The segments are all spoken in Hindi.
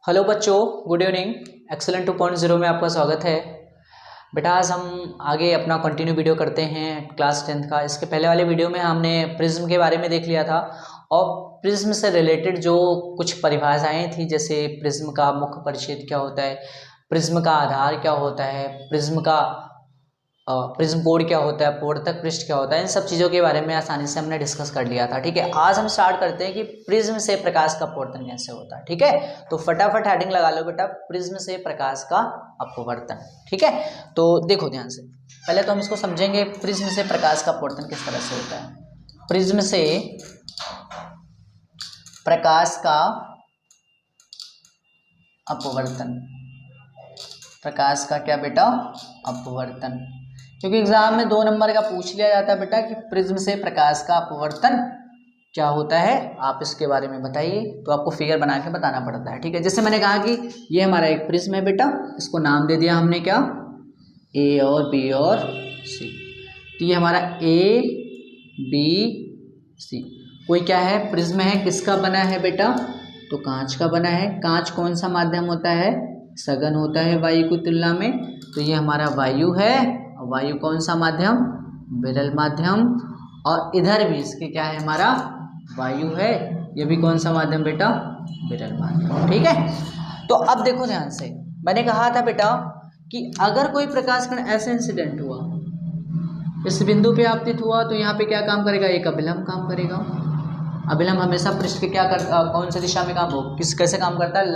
हेलो बच्चों, गुड इवनिंग। एक्सेलेंट 2.0 में आपका स्वागत है। बेटा आज हम आगे अपना कंटिन्यू वीडियो करते हैं क्लास 10th का। इसके पहले वाले वीडियो में हमने प्रिज्म के बारे में देख लिया था और प्रिज्म से रिलेटेड जो कुछ परिभाषाएं थी, जैसे प्रिज्म का मुख्य परिच्छेद क्या होता है, प्रिज्म का आधार क्या होता है, प्रिज्म कोड क्या होता है, अपवर्तक पृष्ठ क्या होता है, इन सब चीज़ों के बारे में आसानी से हमने डिस्कस कर लिया था। ठीक है, आज हम स्टार्ट करते हैं कि प्रिज्म से प्रकाश का अपवर्तन कैसे होता है। ठीक है, तो फटाफट हेडिंग लगा लो बेटा, प्रिज्म से प्रकाश का अपवर्तन। ठीक है, तो देखो ध्यान से, पहले तो हम इसको समझेंगे प्रिज्म से प्रकाश का अपवर्तन किस तरह से होता है। प्रिज्म से प्रकाश का अपवर्तन, प्रकाश का क्या बेटा, अपवर्तन। क्योंकि एग्जाम में 2 नंबर का पूछ लिया जाता है बेटा कि प्रिज्म से प्रकाश का अपवर्तन क्या होता है, आप इसके बारे में बताइए। तो आपको फिगर बना के बताना पड़ता है। ठीक है, जैसे मैंने कहा कि ये हमारा एक प्रिज्म है बेटा, इसको नाम दे दिया हमने क्या, ए और बी और सी। तो ये हमारा ए बी सी कोई क्या है, प्रिज्म है, किसका बना है बेटा, तो कांच का बना है। कांच कौन सा माध्यम होता है, सघन होता है वायु की तुलना में। तो ये हमारा वायु है, वायु कौन सा माध्यम, विरल माध्यम। और इधर भी इसके क्या है, हमारा वायु है, ये भी कौन सा माध्यम बेटा, विरल माध्यम। ठीक है, तो अब देखो ध्यान से, मैंने कहा था बेटा कि अगर कोई प्रकाश कण ऐसे इंसिडेंट हुआ, इस बिंदु पे आपतित हुआ, तो यहाँ पे क्या काम करेगा, एक अभिलंब काम करेगा। अभिलंब हमेशा पृष्ठ के कौन सी दिशा में काम हो, कैसे काम करता है,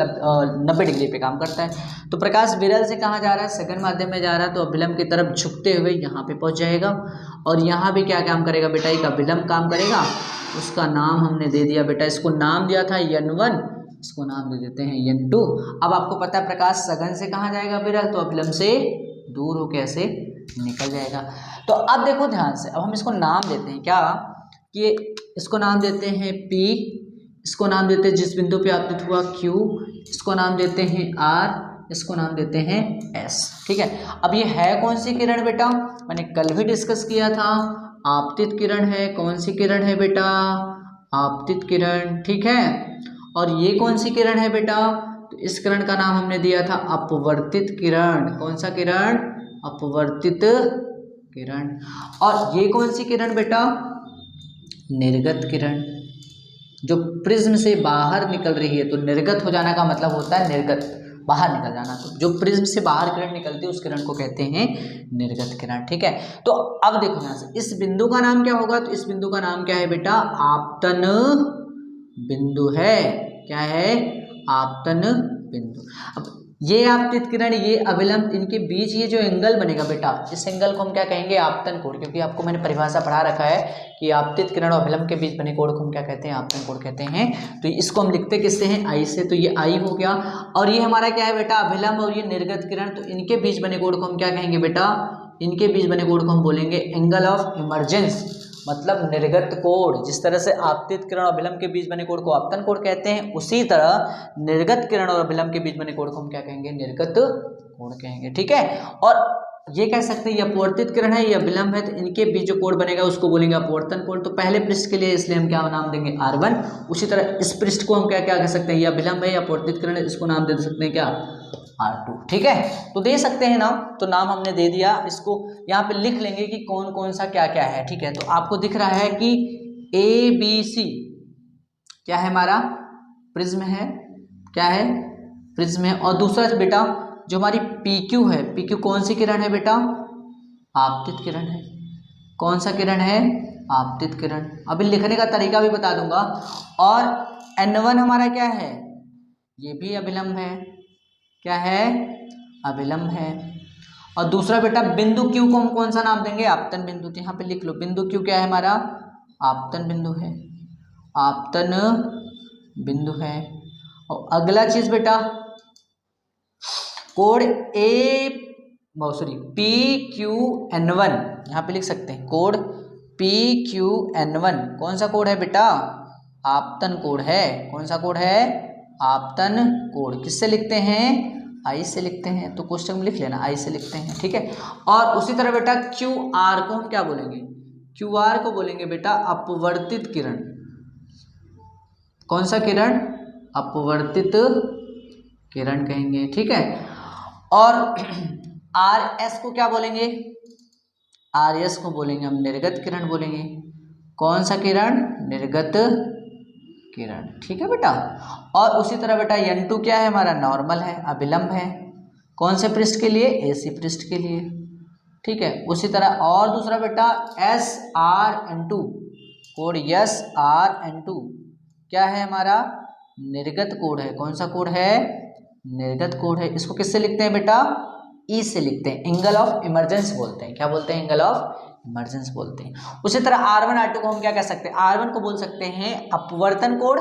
90 डिग्री पे काम करता है। तो प्रकाश विरल से कहाँ जा रहा है, सघन माध्यम में जा रहा है, तो अभिलंब की तरफ झुकते हुए यहाँ पे पहुँच जाएगा। और यहाँ भी क्या काम करेगा बेटा, एक अभिलंब काम करेगा। उसका नाम हमने दे दिया बेटा, इसको नाम दिया था n1, इसको नाम दे देते हैं n2। अब आपको पता है प्रकाश सघन से कहाँ जाएगा विरल, तो अभिलंब से दूर होकर ऐसे निकल जाएगा। तो अब देखो ध्यान से, अब हम इसको नाम देते हैं क्या, कि इसको नाम देते हैं P, इसको नाम देते हैं जिस बिंदु पे आपतित हुआ Q, इसको नाम देते हैं R, इसको नाम देते हैं S। ठीक है, अब ये है कौन सी किरण बेटा, मैंने कल भी डिस्कस किया था, आपतित किरण है। कौन सी किरण है बेटा, आपतित किरण। ठीक है, और ये कौन सी किरण है बेटा, तो इस किरण का नाम हमने दिया था अपवर्तित किरण। कौन सा किरण, अपवर्तित किरण। और ये कौन सी किरण बेटा, निर्गत किरण, जो प्रिज्म से बाहर निकल रही है। तो निर्गत हो जाना का मतलब होता है निर्गत, बाहर निकल जाना। तो जो प्रिज्म से बाहर किरण निकलती है उस किरण को कहते हैं निर्गत किरण। ठीक है, तो अब देखो यहाँ से, इस बिंदु का नाम क्या होगा, तो इस बिंदु का नाम क्या है बेटा, आपतन बिंदु है। क्या है, आपतन बिंदु। अब ये आपतित किरण, ये अभिलंब, इनके बीच ये जो एंगल बनेगा बेटा, इस एंगल को हम क्या कहेंगे, आपतन कोण। क्योंकि आपको मैंने परिभाषा पढ़ा रखा है कि आपतित किरण और अभिलंब के बीच बने कोण को हम क्या कहते हैं, आपतन कोण कहते हैं। तो इसको हम लिखते किससे हैं, आई से। तो ये आई हो गया, और ये हमारा क्या है बेटा, अभिलंब, और ये निर्गत किरण। तो इनके बीच बने कोण को हम क्या कहेंगे बेटा, इनके बीच बने कोण को हम बोलेंगे एंगल ऑफ इमर्जेंस, मतलब निर्गत कोण। जिस तरह से आपतित किरण और अभिलंब के बीच बने कोण को आपतन कोण कहते हैं, उसी तरह निर्गत किरण और अभिलंब के बीच बने कोण को हम क्या कहेंगे, निर्गत कोण कहेंगे। ठीक है, और ये कह सकते हैं ये अपवर्तित किरण है, ये अभिलंब है, तो इनके बीच जो कोण बनेगा उसको बोलेंगे अपवर्तन कोण। तो पहले पृष्ठ के लिए इसलिए हम क्या नाम देंगे, R1। उसी तरह इस पृष्ठ को हम क्या क्या कह सकते हैं, ये अभिलंब है, ये अपवर्तित किरण है, इसको नाम दे सकते हैं क्या, R2। ठीक है, तो दे सकते हैं नाम, तो नाम हमने दे दिया। इसको यहाँ पे लिख लेंगे कि कौन कौन सा क्या क्या है। ठीक है, तो आपको दिख रहा है कि ABC क्या है, हमारा प्रिज्म है। क्या है, प्रिज्म है। और दूसरा बेटा जो हमारी PQ है, PQ कौन सी किरण है बेटा, आपतित किरण है। कौन सा किरण है, आपतित किरण। अभी लिखने का तरीका भी बता दूंगा। और N1 हमारा क्या है, ये भी अभिलंब है। क्या है, अभिलंब है। और दूसरा बेटा बिंदु Q को हम कौन सा नाम देंगे, आपतन बिंदु। तो यहाँ पे लिख लो, बिंदु Q क्या है हमारा, आपतन बिंदु है, आपतन बिंदु है। और अगला चीज बेटा, कोड PQN1, यहाँ पे लिख सकते हैं कोड PQN1। कौन सा कोड है बेटा, आपतन कोड है। कौन सा कोड है, आपतन कोड। किससे लिखते हैं, आई से लिखते हैं। तो क्वेश्चन में लिख लेना, आई से लिखते हैं। ठीक है, और उसी तरह बेटा QR को हम क्या बोलेंगे, QR को बोलेंगे बेटा अपवर्तित किरण। कौन सा किरण, अपवर्तित किरण कहेंगे, ठीक है। और आर एस को क्या बोलेंगे, आर एस को बोलेंगे हम निर्गत किरण बोलेंगे। कौन सा किरण, निर्गत किरण, ठीक है बेटा। और उसी तरह बेटा N2 क्या है हमारा, नॉर्मल है, अभिलंब है। कौन से पृष्ठ के लिए, AC पृष्ठ के लिए, ठीक है। उसी तरह और दूसरा बेटा SRN2 कोड, SRN2 क्या है हमारा, निर्गत कोड है। कौन सा कोड है, निर्गत कोड है। इसको किससे लिखते हैं बेटा, ई से लिखते हैं, एंगल ऑफ इमरजेंस बोलते हैं। क्या बोलते हैं, एंगल ऑफ इमरजेंस बोलते हैं। उसी तरह R1 R2 को हम क्या कह सकते हैं, R1 को बोल सकते हैं अपवर्तन कोड,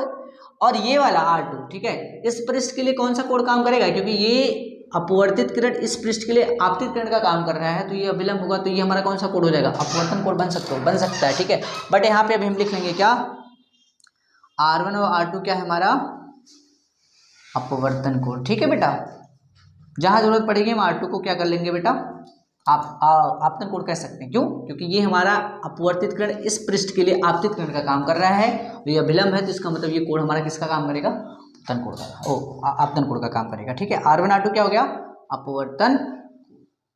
और ये वाला R2, ठीक है, इस पृष्ठ के लिए कौन सा कोड काम करेगा, क्योंकि ये अपवर्तित किरण इस पृष्ठ के लिए आपतित किरण का काम कर रहा है, तो ये अभिलंब होगा, तो ये हमारा कौन सा कोड हो जाएगा, अपवर्तन कोड बन सकता है, ठीक है। बट यहाँ पे अभी हम लिख लेंगे क्या, R1 और R2 क्या है हमारा, अपवर्तन कोड, ठीक है बेटा। जहां जरूरत पड़ेगी हम R2 को क्या कर लेंगे बेटा, आप आपतन कोड कह सकते हैं। क्यों, क्योंकि ये हमारा अपवर्तित किरण इस पृष्ठ के लिए आपतित किरण का काम कर रहा है, और ये अभिलंब है, तो इसका मतलब ये कोड हमारा किसका काम करेगा, आपतन कोड का, आपतन कोड का काम करेगा, ठीक है। R1 R2 क्या हो गया, अपवर्तन,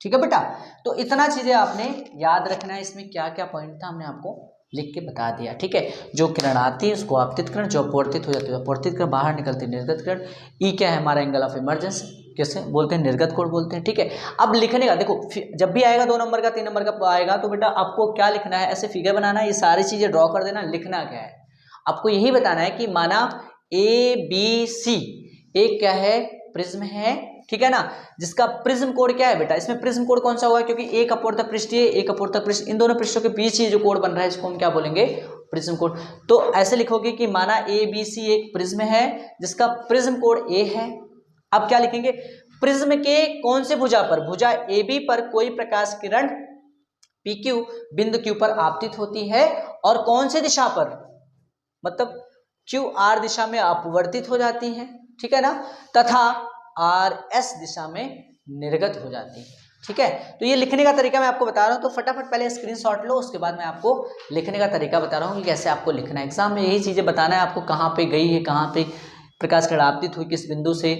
ठीक है बेटा। तो इतना चीजें आपने याद रखना है। इसमें क्या क्या पॉइंट था हमने आपको लिख के बता दिया, ठीक है। जो किरण आती है उसको आपतित किरण, जो अपवर्तित हो जाती है अपवर्तित किरण, बाहर निकलती है निर्गत किरण। ई क्या है हमारा, एंगल ऑफ इमरजेंस, कैसे बोलते हैं, निर्गत कोण बोलते हैं, ठीक है। अब लिखने का देखो, जब भी आएगा 2 नंबर का 3 नंबर का आएगा, तो बेटा आपको क्या लिखना है, ऐसे फिगर बनाना है, ये सारी चीजें ड्रॉ कर देना। लिखना क्या है, आपको यही बताना है कि माना ABC एक क्या है, प्रिज्म है, ठीक है ना, जिसका प्रिज्म कोड क्या है बेटा, इसमें प्रिज्म कोड कौन सा होगा, क्योंकि एक अपवर्तक पृष्ठ है, एक अपवर्तक पृष्ठ, इन दोनों पृष्ठों के बीच ये जो कोड बन रहा है इसको हम क्या बोलेंगे, प्रिज्म कोड। तो ऐसे लिखोगे कि माना ABC एक प्रिज्म है जिसका प्रिज्म कोड A है। अब क्या लिखेंगे, प्रिज्म के कौन से भुजा पर, भुजा AB पर कोई प्रकाश किरण PQ बिंदु Q पर आपतित होती है, और कौन से दिशा पर, मतलब QR दिशा में अपवर्तित हो जाती है, ठीक है ना, तथा RS दिशा में निर्गत हो जाती है, ठीक है। तो ये लिखने का तरीका मैं आपको बता रहा हूँ, तो फटाफट पहले स्क्रीनशॉट लो, उसके बाद मैं आपको लिखने का तरीका बता रहा हूँ कि कैसे आपको लिखना है। एग्जाम में यही चीजें बताना है आपको, कहाँ पे गई है, कहाँ पे प्रकाश किरण आपतित हुई, किस बिंदु से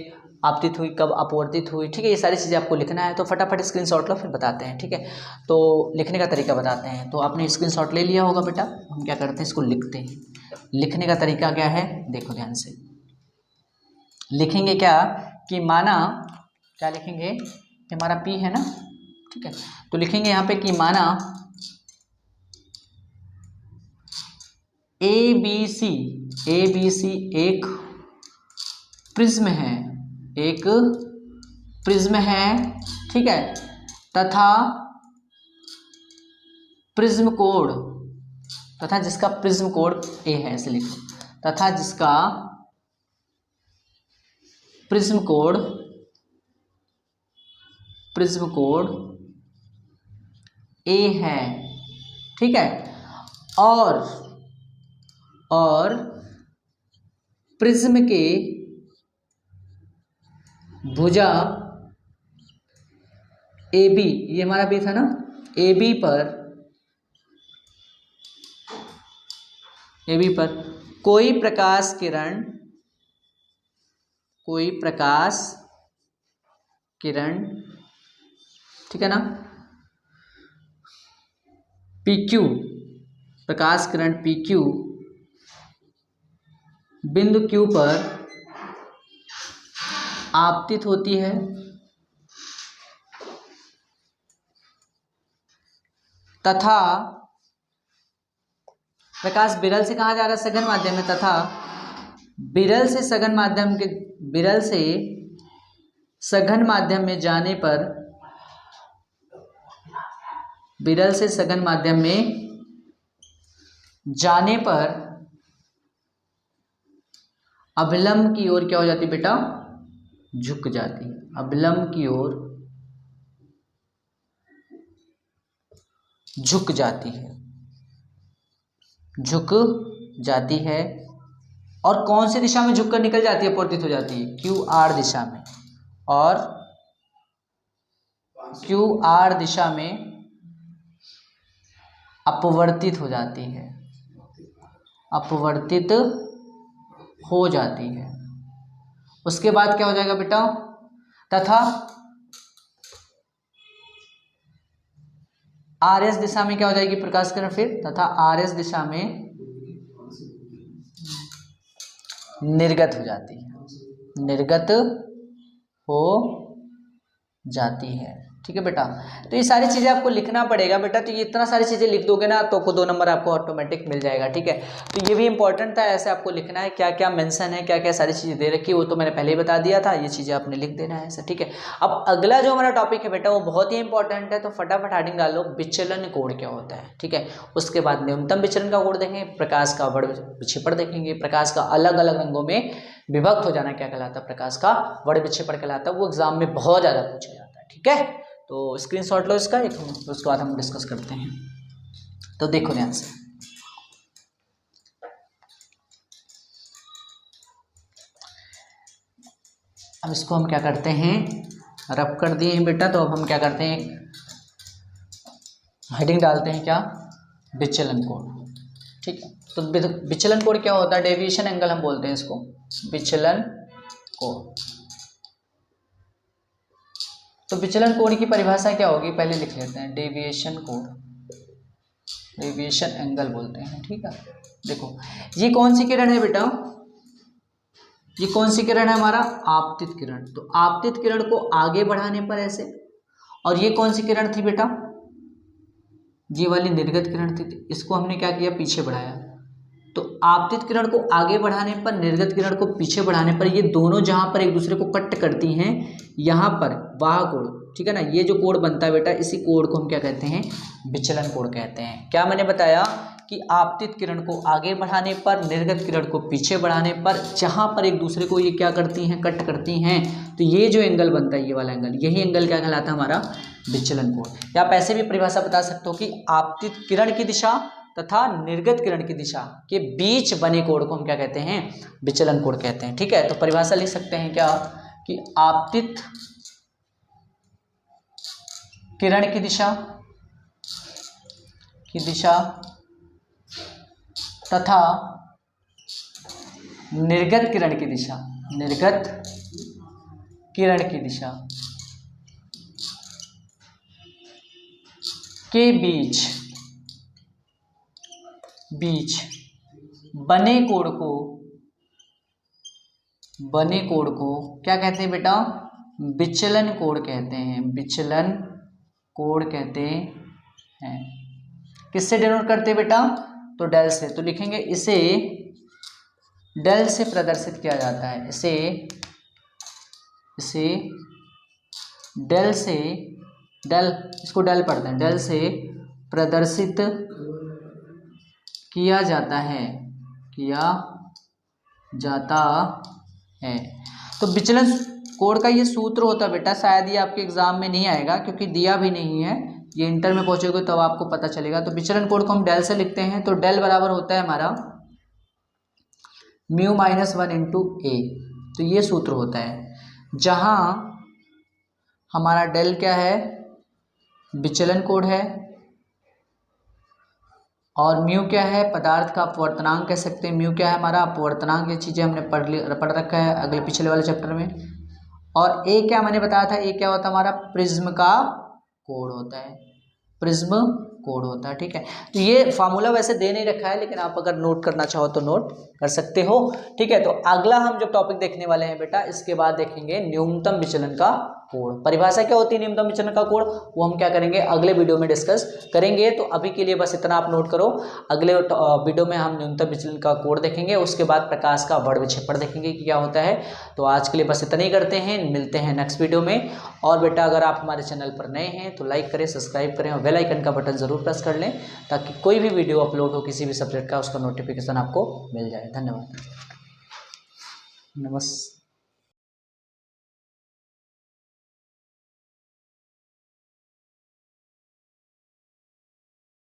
आपतित हुई, कब अपवर्तित हुई, ठीक है, ये सारी चीज़ें आपको लिखना है। तो फटाफट स्क्रीनशॉट लो, फिर बताते हैं, ठीक है। तो लिखने का तरीका बताते हैं। तो आपने स्क्रीनशॉट ले लिया होगा बेटा, हम क्या करते हैं, इसको लिखते हैं। लिखने का तरीका क्या है, देखो ध्यान से। लिखेंगे क्या कि माना, क्या लिखेंगे कि हमारा P है ना, ठीक है, तो लिखेंगे यहाँ पे कि माना ABC एक प्रिज्म है, एक प्रिज्म है, ठीक है, तथा प्रिज्म कोड, तथा जिसका प्रिज्म कोड A है, ऐसे लिखो, तथा जिसका प्रिज्म कोड A है, ठीक है, और प्रिज्म के भुजा AB, ये हमारा B था ना, AB पर कोई प्रकाश किरण, ठीक है ना, PQ, प्रकाश किरण PQ बिंदु Q पर आपतित होती है, तथा प्रकाश विरल से कहाँ जा रहा है, सघन माध्यम में, तथा विरल से सघन माध्यम में जाने पर, विरल से सघन माध्यम में जाने पर अभिलंब की ओर क्या हो जाती है बेटा, झुक जाती है, अभिलंब की ओर झुक जाती है। और कौन सी दिशा में झुककर निकल जाती है, अपवर्तित हो जाती है, QR दिशा में, और QR दिशा में अपवर्तित हो जाती है, अपवर्तित हो जाती है। उसके बाद क्या हो जाएगा बेटा, तथा आर एस दिशा में क्या हो जाएगी प्रकाश किरण, फिर तथा आर एस दिशा में निर्गत हो जाती है, निर्गत हो जाती है। ठीक है बेटा, तो ये सारी चीज़ें आपको लिखना पड़ेगा बेटा। तो ये इतना सारी चीज़ें लिख दोगे ना तो आपको 2 नंबर आपको ऑटोमेटिक मिल जाएगा। ठीक है, तो ये भी इंपॉर्टेंट था, ऐसे आपको लिखना है, क्या क्या मेंशन है, क्या क्या सारी चीज़ें दे रखी है वो तो मैंने पहले ही बता दिया था, ये चीज़ें आपने लिख देना है ऐसा। ठीक है, अब अगला जो हमारा टॉपिक है बेटा वो बहुत ही इंपॉर्टेंट है, तो फटाफट हेडिंग डालो, विचलन कोण क्या होता है। ठीक है, उसके बाद न्यूनतम विचलन का कोण देखेंगे, प्रकाश का वर्ग विक्षेपण देखेंगे, प्रकाश का अलग अलग रंगों में विभक्त हो जाना क्या कहलाता है, प्रकाश का वर्ग विक्षेपण कहलाता है, वो एग्जाम में बहुत ज़्यादा पूछा जाता है। ठीक है, तो स्क्रीनशॉट लो इसका एक, उसके बाद हम डिस्कस करते हैं। तो देखो ध्यान से, अब इसको हम क्या करते हैं, रब कर दिए हैं बेटा, तो अब हम क्या करते हैं, हेडिंग डालते हैं क्या, विचलन कोण। ठीक है, तो विचलन कोण क्या होता है, डेविएशन एंगल हम बोलते हैं इसको, विचलन कोण। तो विचलन कोण की परिभाषा क्या होगी, पहले लिख लेते हैं, डेविएशन कोण, डेविएशन एंगल बोलते हैं। ठीक है, देखो ये कौन सी किरण है बेटा, ये कौन सी किरण है, हमारा आपतित किरण। तो आपतित किरण को आगे बढ़ाने पर ऐसे, और ये कौन सी किरण थी बेटा, ये वाली निर्गत किरण थी, इसको हमने क्या किया, पीछे बढ़ाया। तो आपतित किरण को आगे बढ़ाने पर, निर्गत किरण को पीछे बढ़ाने पर, ये दोनों जहां पर एक दूसरे को कट करती हैं, यहाँ पर वाह कोण, ठीक है ना, ये जो कोण बनता है बेटा, इसी कोण को हम क्या कहते हैं, विचलन कोण कहते हैं। क्या मैंने बताया कि आपतित किरण को आगे बढ़ाने पर, निर्गत किरण को पीछे बढ़ाने पर, जहां पर एक दूसरे को ये क्या करती हैं, कट करती हैं, तो ये जो एंगल बनता है, ये वाला एंगल, यही एंगल क्या कहलाता है, हमारा विचलन कोण। या आप ऐसे भी परिभाषा बता सकते हो कि आपतित किरण की दिशा तथा निर्गत किरण की दिशा के बीच बने कोण को हम क्या कहते हैं, विचलन कोण कहते हैं। ठीक है, तो परिभाषा लिख सकते हैं क्या, कि आपतित किरण की दिशा तथा निर्गत किरण की दिशा, निर्गत किरण की दिशा के बीच बने कोण को क्या कहते हैं बेटा, विचलन कोण कहते हैं, विचलन कोण कहते हैं। किससे डिनोट करते हैं बेटा, तो डेल से। तो लिखेंगे इसे डेल से प्रदर्शित किया जाता है, इसे डेल से, इसको डेल पढ़ते हैं, डेल से प्रदर्शित किया जाता है। तो विचलन कोण का ये सूत्र होता है बेटा, शायद ये आपके एग्जाम में नहीं आएगा क्योंकि दिया भी नहीं है, ये इंटर में पहुंचोगे तब आपको पता चलेगा। तो विचलन कोण को हम डेल से लिखते हैं, तो डेल बराबर होता है हमारा म्यू माइनस 1 इंटू ए। तो ये सूत्र होता है, जहां हमारा डेल क्या है, विचलन कोण है, और म्यू क्या है, पदार्थ का अपवर्तनांक कह सकते हैं, म्यू क्या है हमारा अपवर्तनांक। ये चीज़ें हमने पढ़ रखा है अगले पिछले वाले चैप्टर में। और ए क्या मैंने बताया था, ए क्या होता है हमारा, प्रिज्म का कोण होता है, प्रिज्म कोण होता है। ठीक है, तो ये फार्मूला वैसे दे नहीं रखा है, लेकिन आप अगर नोट करना चाहो तो नोट कर सकते हो। ठीक है, तो अगला हम जो टॉपिक देखने वाले हैं बेटा, इसके बाद देखेंगे न्यूनतम विचलन का कोण। परिभाषा क्या होती है न्यूनतम विचलन का कोण, वो हम क्या करेंगे, अगले वीडियो में डिस्कस करेंगे। तो अभी के लिए बस इतना आप नोट करो, अगले वीडियो में हम न्यूनतम विचलन का कोण देखेंगे, उसके बाद प्रकाश का वर्ग विक्षेपण देखेंगे कि क्या होता है। तो आज के लिए बस इतना ही करते हैं, मिलते हैं नेक्स्ट वीडियो में। और बेटा अगर आप हमारे चैनल पर नए हैं तो लाइक करें, सब्सक्राइब करें और बेल आइकन का बटन जरूर प्रेस कर लें, ताकि कोई भी वीडियो अपलोड हो किसी भी सब्जेक्ट का, उसका नोटिफिकेशन आपको मिल जाए। धन्यवाद, नमस्ते।